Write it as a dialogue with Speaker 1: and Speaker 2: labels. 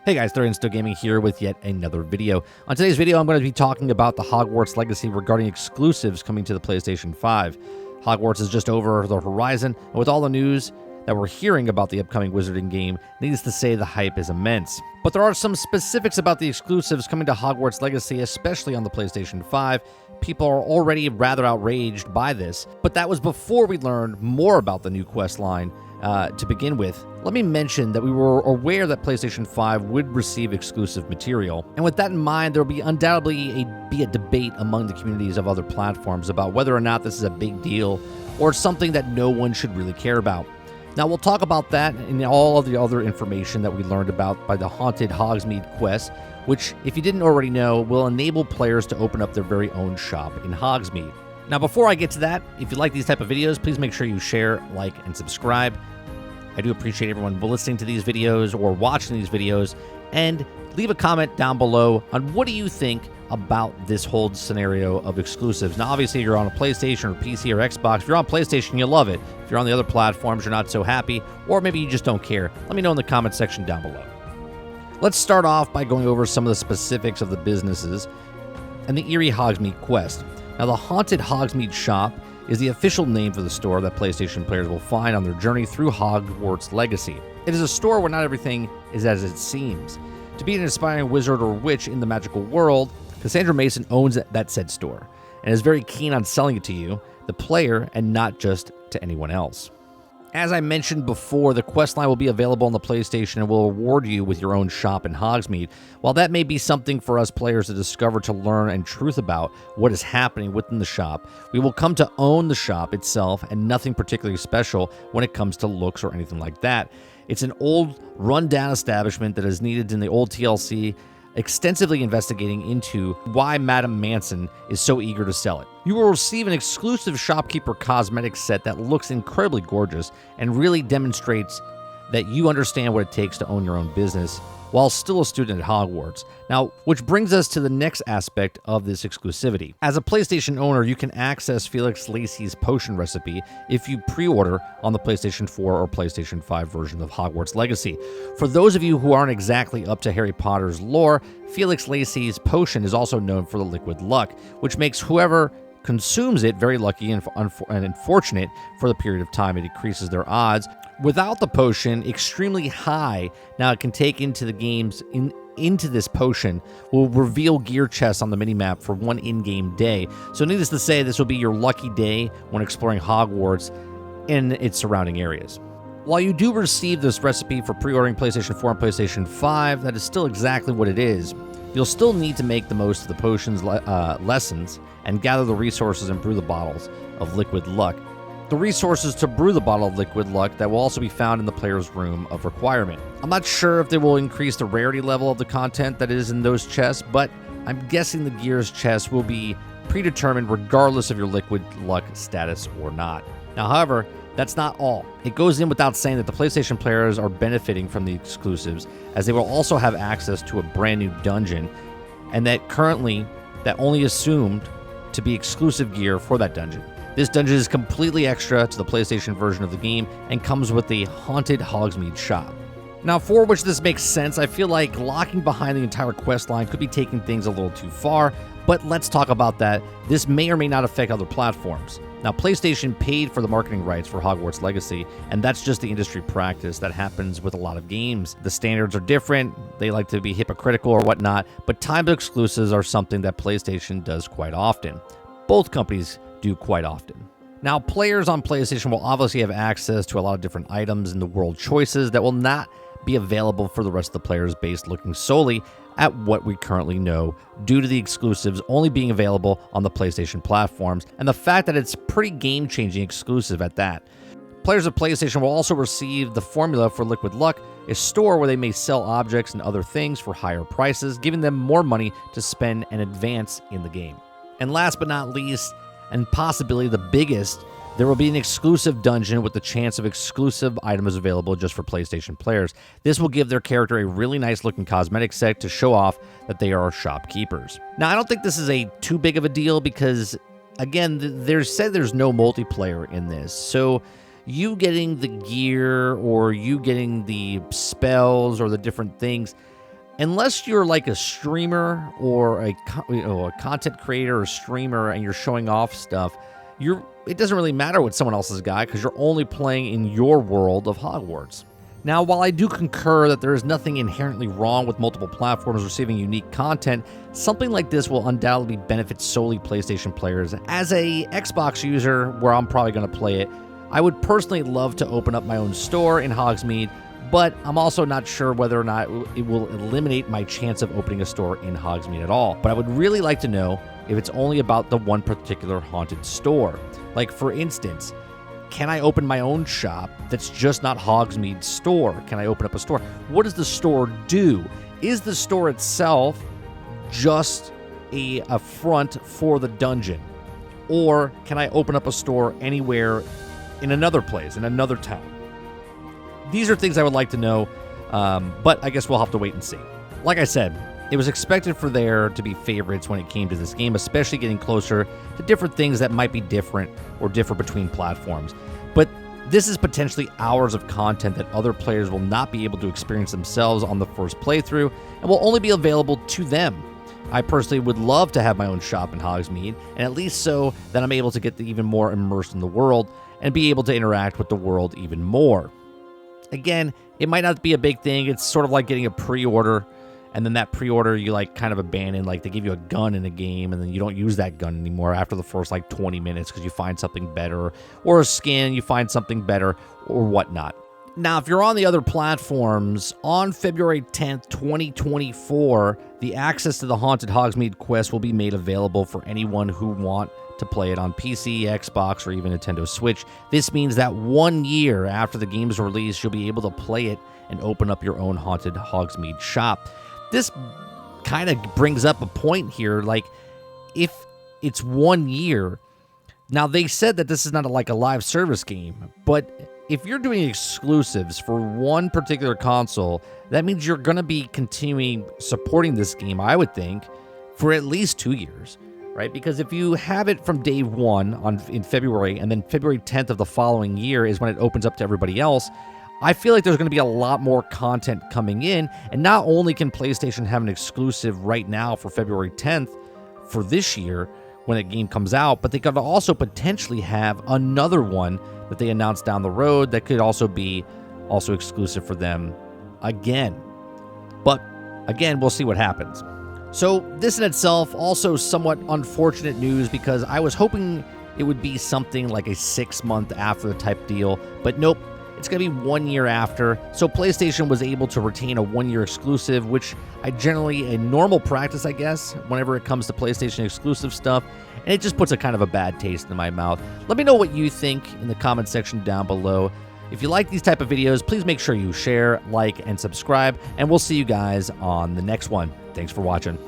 Speaker 1: Hey guys, Still Gaming here with yet another video. On today's video, I'm going to be talking about the Hogwarts Legacy regarding exclusives coming to the PlayStation 5. Hogwarts is just over the horizon, and with all the news that we're hearing about the upcoming Wizarding game, needless to say, the hype is immense. But there are some specifics about the exclusives coming to Hogwarts Legacy, especially on the PlayStation 5. People are already rather outraged by this, but that was before we learned more about the new quest line. To begin with, let me mention that we were aware that PlayStation 5 would receive exclusive material, and with that in mind, there will be undoubtedly be a debate among the communities of other platforms about whether or not this is a big deal or something that no one should really care about. Now, we'll talk about that and all of the other information that we learned about by the Haunted Hogsmeade quest, which, if you didn't already know, will enable players to open up their very own shop in Hogsmeade. Now, before I get to that, if you like these type of videos, please make sure you share, like, and subscribe. I do appreciate everyone listening to these videos or watching these videos, and leave a comment down below on what do you think about this whole scenario of exclusives. Now, obviously, you're on a PlayStation or PC or Xbox. If you're on PlayStation, you love it. If you're on the other platforms, you're not so happy, or maybe you just don't care. Let me know in the comment section down below. Let's start off by going over some of the specifics of the businesses and the Eerie Hogsmeade quest. Now, the Haunted Hogsmeade shop is the official name for the store that PlayStation players will find on their journey through Hogwarts Legacy. It is a store where not everything is as it seems. To be an aspiring wizard or witch in the magical world, Cassandra Mason owns that said store and is very keen on selling it to you, the player, and not just to anyone else. As I mentioned before, the quest line will be available on the PlayStation and will reward you with your own shop in Hogsmeade. While that may be something for us players to discover, to learn, and truth about what is happening within the shop, we will come to own the shop itself and nothing particularly special when it comes to looks or anything like that. It's an old, run-down establishment that is needed in the old TLC, extensively investigating into why Madame Manson is so eager to sell it. You will receive an exclusive shopkeeper cosmetic set that looks incredibly gorgeous and really demonstrates that you understand what it takes to own your own business while still a student at Hogwarts. Now, which brings us to the next aspect of this exclusivity. As a PlayStation owner, you can access Felix Lacey's potion recipe if you pre-order on the PlayStation 4 or PlayStation 5 version of Hogwarts Legacy. For those of you who aren't exactly up to Harry Potter's lore, Felix Lacey's potion is also known for the liquid luck, which makes whoever consumes it very lucky and unfortunate for the period of time. It decreases their odds. Without the potion, extremely high. Now, it can take into the games into this potion will reveal gear chests on the minimap for one in-game day. So needless to say, this will be your lucky day when exploring Hogwarts and its surrounding areas. While you do receive this recipe for pre-ordering PlayStation 4 and PlayStation 5, that is still exactly what it is. You'll still need to make the most of the potion's lessons and gather the resources and brew the bottles of liquid luck. The resources to brew the bottle of liquid luck that will also be found in the player's room of requirement. I'm not sure if they will increase the rarity level of the content that is in those chests, but I'm guessing the gear's chest will be predetermined regardless of your liquid luck status or not. Now, however, that's not all. It goes in without saying that the PlayStation players are benefiting from the exclusives, as they will also have access to a brand new dungeon, and that currently that only assumed to be exclusive gear for that dungeon. This dungeon is completely extra to the PlayStation version of the game and comes with the Haunted Hogsmeade shop. Now, for which this makes sense, I feel like locking behind the entire quest line could be taking things a little too far, but let's talk about that. This may or may not affect other platforms. Now, PlayStation paid for the marketing rights for Hogwarts Legacy, and that's just the industry practice that happens with a lot of games. The standards are different, they like to be hypocritical or whatnot, but timed exclusives are something that PlayStation does quite often. Both companies do quite often. Now, players on PlayStation will obviously have access to a lot of different items in the world choices that will not be available for the rest of the players based looking solely at what we currently know due to the exclusives only being available on the PlayStation platforms and the fact that it's pretty game-changing exclusive at that. Players of PlayStation will also receive the formula for Liquid Luck, a store where they may sell objects and other things for higher prices, giving them more money to spend and advance in the game. And last but not least, and possibly the biggest, there will be an exclusive dungeon with the chance of exclusive items available just for PlayStation players. This will give their character a really nice looking cosmetic set to show off that they are shopkeepers. Now, I don't think this is too big of a deal because, again, there's no multiplayer in this. So you getting the gear or you getting the spells or the different things, unless you're like a streamer or a content creator or streamer and you're showing off stuff, it doesn't really matter what someone else's got because you're only playing in your world of Hogwarts. Now, while I do concur that there is nothing inherently wrong with multiple platforms receiving unique content, something like this will undoubtedly benefit solely PlayStation players. As a Xbox user, where I'm probably going to play it, I would personally love to open up my own store in Hogsmeade, but I'm also not sure whether or not it will eliminate my chance of opening a store in Hogsmeade at all. But I would really like to know if it's only about the one particular haunted store. Like, for instance, can I open my own shop that's just not Hogsmeade's store? Can I open up a store? What does the store do? Is the store itself just a front for the dungeon? Or can I open up a store anywhere in another place, in another town? These are things I would like to know, but I guess we'll have to wait and see. Like I said, it was expected for there to be favorites when it came to this game, especially getting closer to different things that might be different or differ between platforms. But this is potentially hours of content that other players will not be able to experience themselves on the first playthrough and will only be available to them. I personally would love to have my own shop in Hogsmeade, and at least so that I'm able to get even more immersed in the world and be able to interact with the world even more. Again, it might not be a big thing. It's sort of like getting a pre-order, and then that pre-order you like kind of abandon. Like, they give you a gun in a game and then you don't use that gun anymore after the first like 20 minutes because you find something better, or a skin, you find something better, or whatnot. Now, if you're on the other platforms, on February 10th, 2024, the access to the Haunted Hogsmeade quest will be made available for anyone who want to play it on PC, Xbox, or even Nintendo Switch. This means that 1 year after the game's release, you'll be able to play it and open up your own Haunted Hogsmeade shop. This kind of brings up a point here, like, if it's 1 year, now they said that this is not like a live service game, but if you're doing exclusives for one particular console, that means you're going to be continuing supporting this game, I would think, for at least 2 years, right? Because if you have it from day one in February, and then February 10th of the following year is when it opens up to everybody else, I feel like there's going to be a lot more content coming in, and not only can PlayStation have an exclusive right now for February 10th for this year when the game comes out, but they could also potentially have another one that they announce down the road that could also be exclusive for them again. But again, we'll see what happens. So this in itself also somewhat unfortunate news, because I was hoping it would be something like a 6-month after type deal, but nope. It's going to be 1 year after, so PlayStation was able to retain a 1-year exclusive, which a normal practice, I guess, whenever it comes to PlayStation exclusive stuff, and it just puts a kind of a bad taste in my mouth. Let me know what you think in the comment section down below. If you like these type of videos, please make sure you share, like, and subscribe, and we'll see you guys on the next one. Thanks for watching.